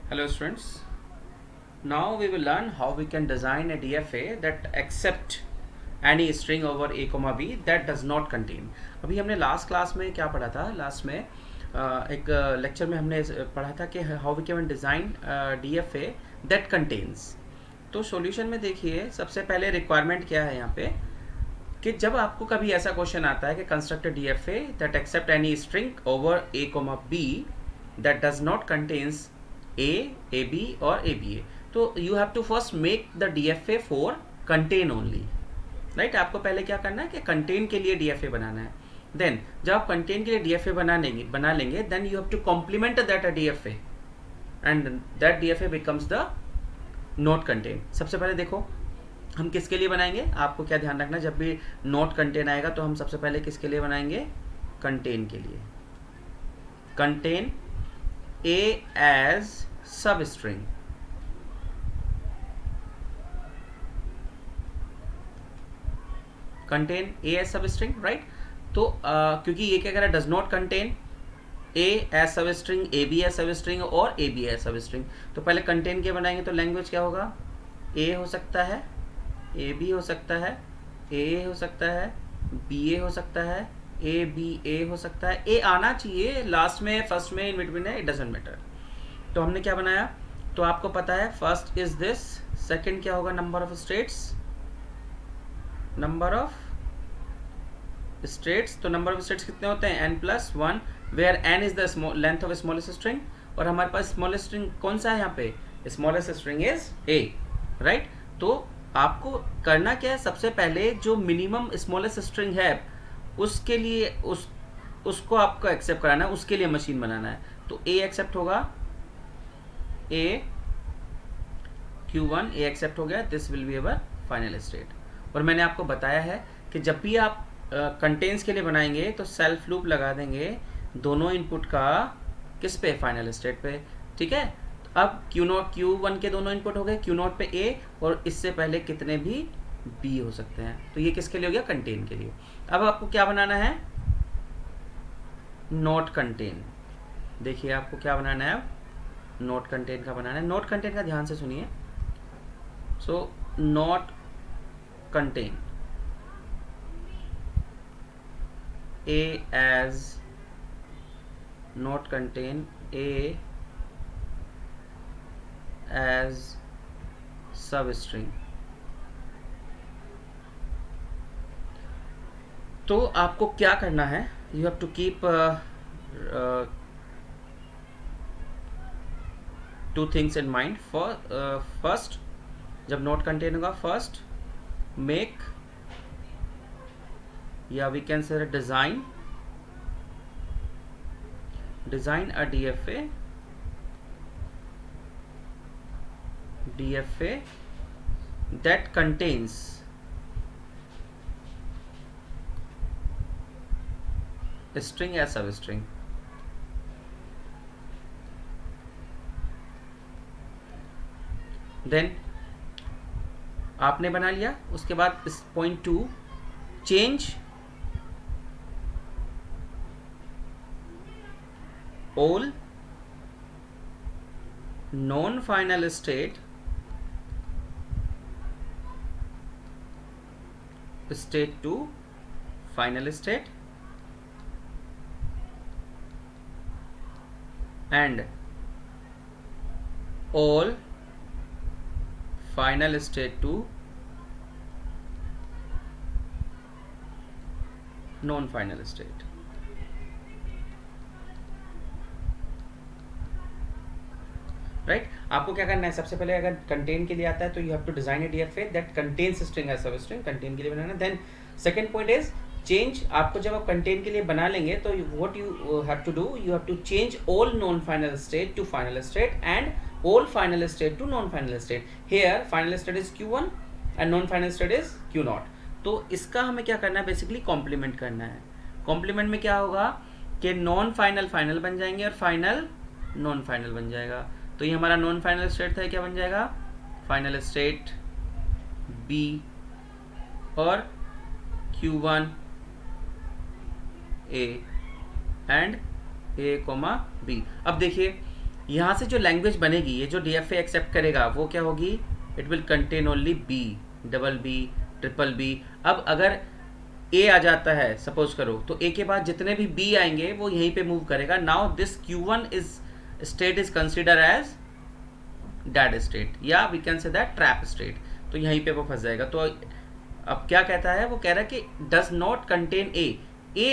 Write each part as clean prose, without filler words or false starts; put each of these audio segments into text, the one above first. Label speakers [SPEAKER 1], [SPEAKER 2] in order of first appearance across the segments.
[SPEAKER 1] Hello students, now we will learn how we can design a DFA that accept any string over a comma b that does not contain. अभी हमने last class में क्या पढ़ा था? Last में एक lecture में हमने पढ़ा था कि how we can design DFA that contains. तो सॉल्यूशन में देखिए सबसे पहले रिक्वायरमेंट क्या है यहाँ पे कि जब आपको कभी ऐसा क्वेश्चन आता है कि construct DFA that accept any string over a comma b that does not contains a b और a b a, तो you have to first make the DFA for contain only. Right, आपको पहले क्या करना है कि कंटेन के लिए DFA बनाना है. देन जब आप कंटेन के लिए DFA बना लेंगे then you have to complement that DFA and that DFA becomes the not contain. सबसे पहले देखो हम किसके लिए बनाएंगे, आपको क्या ध्यान रखना, जब भी नॉट कंटेन आएगा तो हम सबसे पहले किसके लिए बनाएंगे, कंटेन के लिए. Contain a as substring. Contain a as substring, right. तो क्योंकि ये क्या कह रहा है, does not contain a as substring, a b as substring और a b as substring. तो पहले कंटेन के बनाएंगे तो लैंग्वेज क्या होगा, a हो सकता है, a b हो सकता है, a हो सकता है, b a हो सकता है, a b a हो सकता है. a आना चाहिए लास्ट में, फर्स्ट में, इन बिटवीन है, इट डजेंट मैटर. तो हमने क्या बनाया, तो आपको पता है फर्स्ट इज दिस, सेकंड क्या होगा, number of states, number of states. तो नंबर ऑफ स्टेट्स कितने होते हैं, n plus one, where n is the length of smallest string. और हमारे पास स्मॉलेस्ट स्ट्रिंग कौन सा है यहाँ पे, smallest string is a, right. तो आपको करना क्या है, सबसे पहले जो मिनिमम स्मॉलेस्ट स्ट्रिंग है उसके लिए उसको आपको एक्सेप्ट कराना है, उसके लिए मशीन बनाना है. तो a एक्सेप्ट होगा, a q1 a एक्सेप्ट हो गया, this will be our final state. और मैंने आपको बताया है कि जब भी आप कंटेन्स के लिए बनाएंगे तो सेल्फ लूप लगा देंगे दोनों इनपुट का, किस पे, फाइनल स्टेट पे. ठीक है, अब Q1 के दोनों इनपुट हो गए, Q0 पे A और इससे पहले कितने भी B हो सकते हैं. तो ये किसके लिए हो गया, कंटेन के लिए. अब आपको क्या बनाना है, नॉट कंटेन. देखिए आपको क्या बनाना है, नॉट कंटेन का बनाना है. नॉट कंटेन का ध्यान से सुनिए. So not contain A as not contain A as substring. तो आपको क्या करना है, you have to keep two things in mind. First जब नॉट कंटेन होगा, फर्स्ट मेक, या we can say design a DFA that contains a string as substring. Then आपने बना लिया, उसके बाद इस point to change all non-final state to final state and all final state to non-final state. Right, आपको क्या करना है, सबसे पहले अगर कंटेन के लिए आता है तो you have to design a DFA that contains string as substring, contain के लिए बनाना. Then second point is change. आपको जब आप कंटेन के लिए बना लेंगे तो what you have to do, you have to change all non final state to final state and all final state to non final state. Here final state is Q1 and non final state is Q0. तो इसका हमें क्या करना है, basically complement करना है. Complement में क्या होगा कि नॉन फाइनल फाइनल बन जाएंगे और फाइनल नॉन फाइनल बन जाएगा. तो ये हमारा नॉन फाइनल स्टेट था, क्या बन जाएगा, फाइनल स्टेट B और Q1 A and A, B. अब देखिए यहाँ से जो लैंग्वेज बनेगी, ये जो DFA एक्सेप्ट करेगा वो क्या होगी, it will contain only B, double B, triple B. अब अगर ए आ जाता है सपोज करो, तो ए के बाद जितने भी बी आएंगे वो यहीं पे मूव करेगा। Now this Q1 is state is consider as dead state, या we can say that trap state. तो यहीं पे वो फंस जाएगा। तो अब क्या कहता है, वो कह रहा है कि डज नॉट कंटेन ए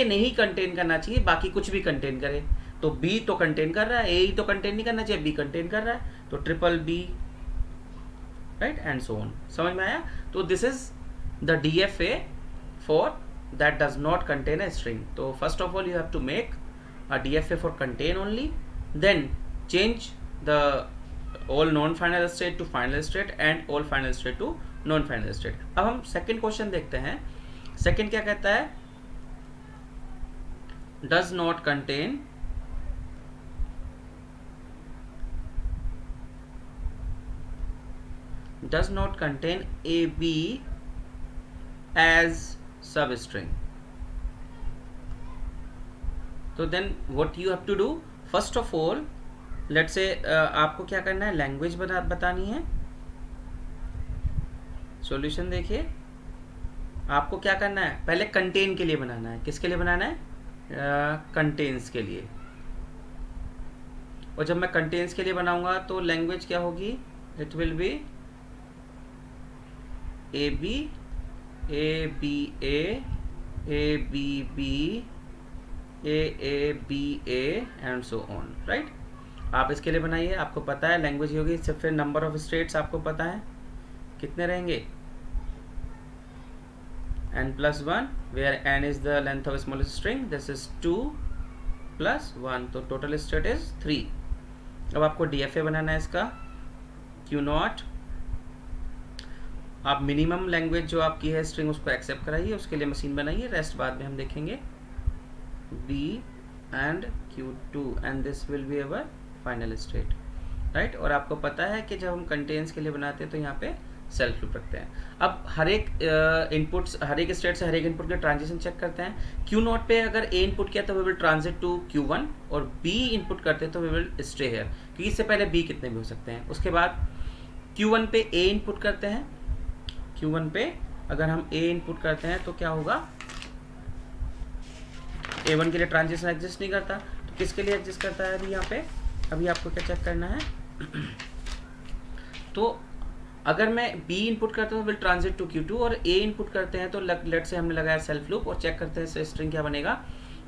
[SPEAKER 1] नहीं कंटेन करना चाहिए, बाकी कुछ भी कंटेन करे। तो बी तो कंटेन कर रहा है, ए ही तो कंटेन नहीं करना चाहिए, बी कंटेन कर रहा है, तो triple B, right, and so on. समझ में आया? तो this is the DFA for that does not contain a string. So first of all you have to make a DFA for contain only, then change the all non final state to final state and all final state to non final state. अब हम second question देखते हैं। Second क्या कहता है, does not contain AB as substring. तो then what you have to do, first of all let's say आपको क्या करना है, लैंग्वेज बतानी है। सॉल्यूशन देखिए, आपको क्या करना है, पहले कंटेन के लिए बनाना है। किसके लिए बनाना है? कंटेन्स के लिए। और जब मैं कंटेन्स के लिए बनाऊंगा तो लैंग्वेज क्या होगी, it will be ABA, ABB, AABA and so on, right. आप इसके लिए बनाइए, आपको पता है लैंग्वेज ही होगी। सिर्फ फिर नंबर ऑफ स्टेट्स आपको पता है कितने रहेंगे, n+1, where n is the length of smallest string, this is 2 + 1, तो टोटल स्टेट इज 3। अब आपको DFA बनाना है इसका, Q0। आप मिनिमम लैंग्वेज जो आपकी है स्ट्रिंग उसको एक्सेप्ट कराइए, उसके लिए मशीन बनाइए, रेस्ट बाद में हम देखेंगे। B and Q2 and this will be our final state, right. और आपको पता है कि जब हम कंटेन्स के लिए बनाते हैं तो यहाँ पे सेल्फ लूप रखते हैं। अब हर एक इनपुट्स, हर एक स्टेट से हर एक इनपुट के ट्रांजिशन चेक करते हैं। Q0 पे अगर A इनपुट किया तो we will transit to Q1, और B इनपुट करते हैं तो वी विल स्टे हियर, क्योंकि इससे पहले B कितने भी हो सकते हैं। उसके बाद Q1 पे A इनपुट करते हैं, Q1 पे अगर हम A इनपुट करते हैं तो क्या होगा, A1 के लिए ट्रांजिशन एग्जिस्ट नहीं करता, तो किसके लिए एग्जिस्ट करता है अभी यहाँ पे, अभी आपको क्या चेक करना है। तो अगर मैं B इनपुट करता हूँ विल ट्रांजिट टू Q2, और A इनपुट करते हैं तो लेट से हमने लगाया सेल्फ लूप, और चेक करते हैं स्ट्रिंग क्या बनेगा।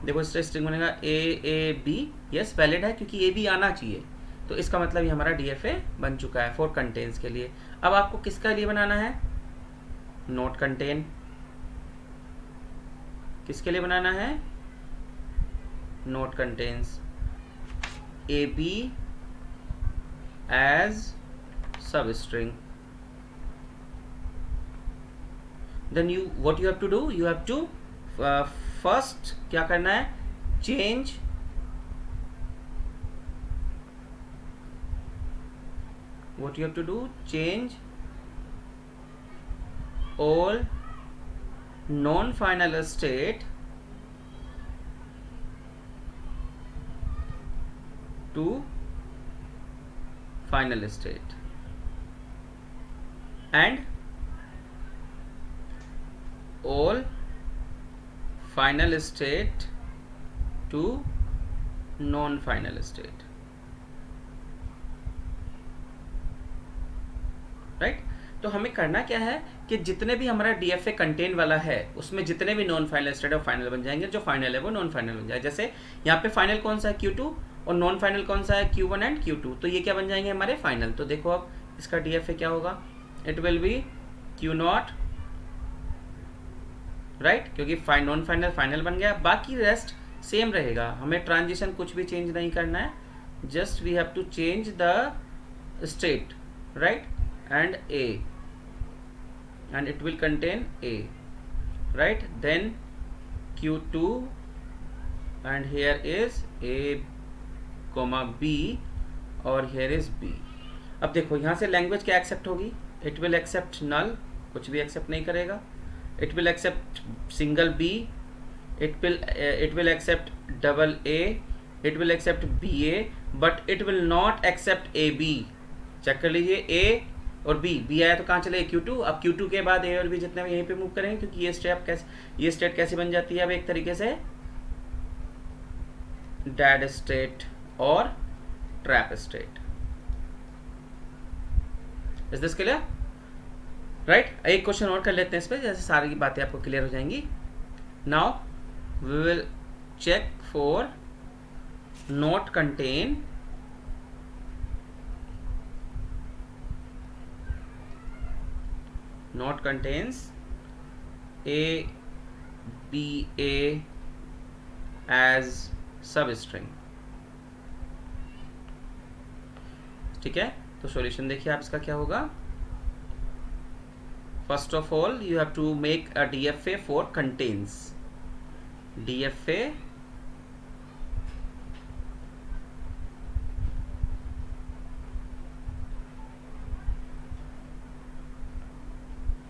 [SPEAKER 1] देखो स्ट्रिंग बनेगा AAB, यस वैलिड है क्योंकि AB आना चाहिए, तो इसका मतलब ये हमारा DFA बन चुका है फॉर कंटेन्स के लिए। अब आपको किसका लिए बनाना है, नॉट कंटेन। किसके लिए बनाना है, not contains, AB as substring. Then you what you have to do, you have to first क्या करना है, change what you have to do, change all non-final state to final state and all final state to non-final state, right. तो हमें करना क्या है कि जितने भी हमारा DFA कंटेन वाला है उसमें जितने भी नॉन फाइनल स्टेट और फाइनल बन जाएंगे, जो फाइनल है वो नॉन फाइनल बन जाए। जैसे यहाँ पे फाइनल कौन सा है, Q2, और नॉन फाइनल कौन सा है, Q1 एंड Q2, तो ये क्या बन जाएंगे हमारे फाइनल। तो देखो अब इसका DFA क्या होगा, it will B Q0, right, क्योंकि नॉन फाइनल फाइनल बन गया। बाकी रेस्ट सेम रहेगा, हमें ट्रांजिशन कुछ भी चेंज नहीं करना है, just we have to change the state, right, and A, and it will contain A, right, then Q2 and here is A, B और here is B। अब देखो यहाँ से लैंग्वेज क्या एक्सेप्ट होगी, it will accept null, कुछ भी accept नहीं करेगा, it will accept single B, it will accept double A, it will accept BA, but it will not accept A B. Check कर लीजिए, ए और बी आया तो कहाँ चले Q2। अब Q2 के बाद ए और बी जितने यहीं पे मूव करेंगे, क्योंकि ये स्टेट कैसी बन जाती है अब एक तरीके से डेड स्टेट और trap state. Is this clear? Right, एक क्वेश्चन और कर लेते हैं इस पर, जैसे सारी बातें आपको क्लियर हो जाएंगी। Now we will check for not contain not contains a b a as substring। ठीक है, तो सॉल्यूशन देखिए आप इसका क्या होगा। First of all you have to make a DFA for contains. DFA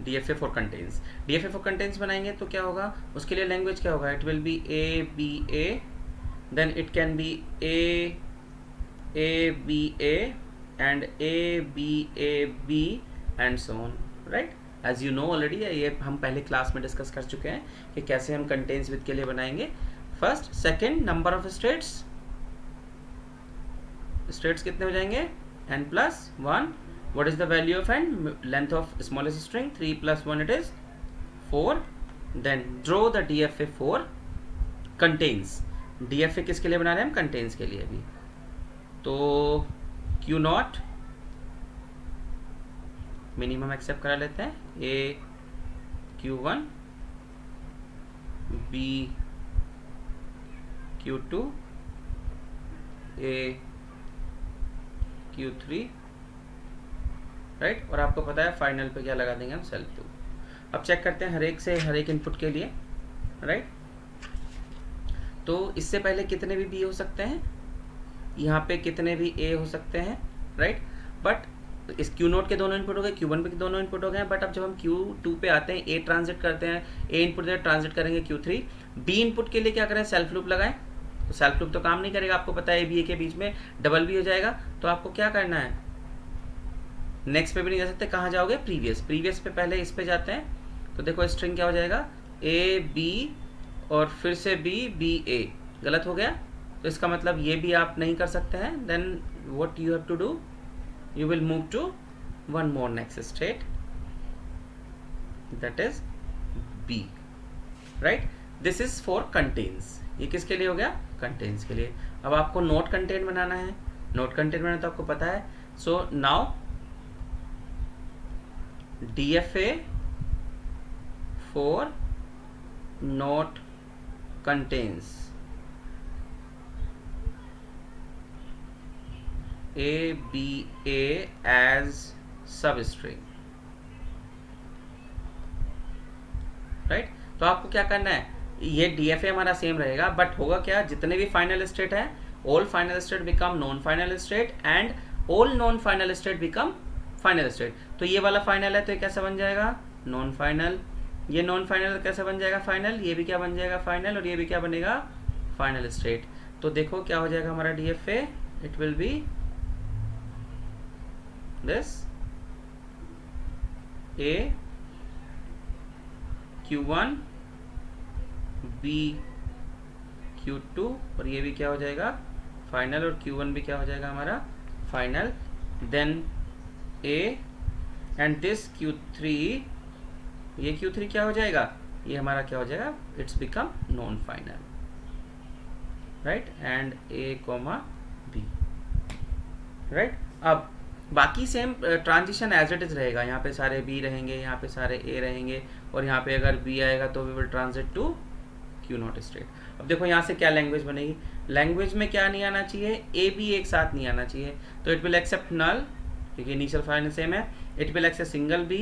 [SPEAKER 1] DFA for contains. DFA for contains बनाएंगे तो क्या होगा, उसके लिए लैंग्वेज क्या होगा, it will be ABA, then it can be ABA and ABAB and so on. Right, as you know already, ये हम पहले क्लास में डिस्कस कर चुके हैं कि कैसे हम कंटेन्स विद के लिए बनाएंगे। First, second, number of states कितने हो जाएंगे, n+1। What is the value of n? Length of smallest string 3 + 1, it is 4. Then draw the DFA for contains। DFA किसके लिए बना रहे हैं हम, contains के लिए भी। तो Q0 मिनिमम एक्सेप्ट करा लेते हैं, A Q1 B Q2 A Q3। Right, और आपको पता है फाइनल पे क्या लगा देंगे हम, सेल्फ लूप। अब चेक करते हैं हर एक इनपुट के लिए। राइट, तो इससे पहले कितने भी बी हो सकते हैं, यहाँ पे कितने भी ए हो सकते हैं। राइट, बट इस Q0 के दोनों इनपुट हो गए, Q1 पे दोनों इनपुट हो गए। बट अब जब हम Q2 पे आते हैं, ए ट्रांजिट करते हैं, ए इनपुट से ट्रांजिट करेंगे Q3। बी इनपुट के लिए क्या करें, सेल्फ लूप लगाएं। तो सेल्फ लूप तो काम नहीं करेगा, आपको पता है ए बी ए के बीच में डबल बी हो जाएगा। तो आपको क्या करना है, नेक्स्ट पे भी नहीं जा सकते, कहाँ जाओगे, प्रीवियस पे पहले इस पे जाते हैं। तो देखो स्ट्रिंग क्या हो जाएगा, ए बी और फिर से बी ए, गलत हो गया। तो इसका मतलब ये भी आप नहीं कर सकते हैं। Then what you have to do, you will move to one more next state, that is B. Right, this is for contains. ये किसके लिए हो गया, कंटेन्स के लिए। अब आपको नोट कंटेन बनाना है, नोट कंटेन बनाना तो आपको पता है। So now DFA for not contains ABA as substring। Right, तो आपको क्या करना है, ये DFA हमारा सेम रहेगा, बट होगा क्या, जितने भी फाइनल स्टेट है, all final state become non final state and all non final state become final state. तो ये वाला फाइनल है तो ये कैसा बन जाएगा, नॉन फाइनल। ये नॉन फाइनल कैसे बन जाएगा, फाइनल। ये भी क्या बन जाएगा, फाइनल। और ये भी क्या बनेगा, फाइनल स्टेट। तो देखो क्या हो जाएगा हमारा DFA, it will B this A Q1 B Q2, और ये भी क्या हो जाएगा, फाइनल। और Q1 भी क्या हो जाएगा हमारा, final. Then A and this Q3, ये Q3 क्या हो जाएगा, ये हमारा क्या हो जाएगा, it's become non final. Right, and A, B। Right, अब बाकी same transition as it is रहेगा। यहाँ पे सारे B रहेंगे, यहाँ पे सारे A रहेंगे, और यहाँ पे अगर B आएगा तो we will transit to Q0 state. अब देखो यहाँ से क्या लैंग्वेज बनेगी, लैंग्वेज में क्या नहीं आना चाहिए, A B एक साथ नहीं आना चाहिए। तो इट विल एक्सेप्ट नल, क्योंकि इनिशियल फाइनल सेम है। It will accept single B,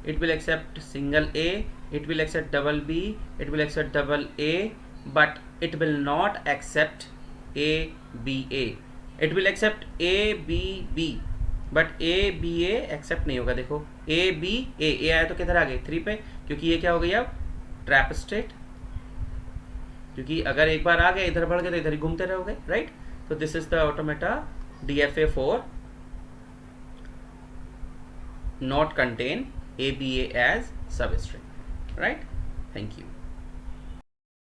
[SPEAKER 1] it will accept single A, it will accept double B, it will accept double A, but it will not accept A B A। It will accept A B B, but A B A accept नहीं होगा। देखो A B A आया तो किधर आ गए, 3 पे, क्योंकि ये क्या हो गई अब, ट्रैप स्टेट। क्योंकि अगर एक बार आ गए, इधर बढ़ गए तो इधर ही घूमते रहोगे। Right, So this is the automata DFA for not contain ABA as substring, right? Thank you.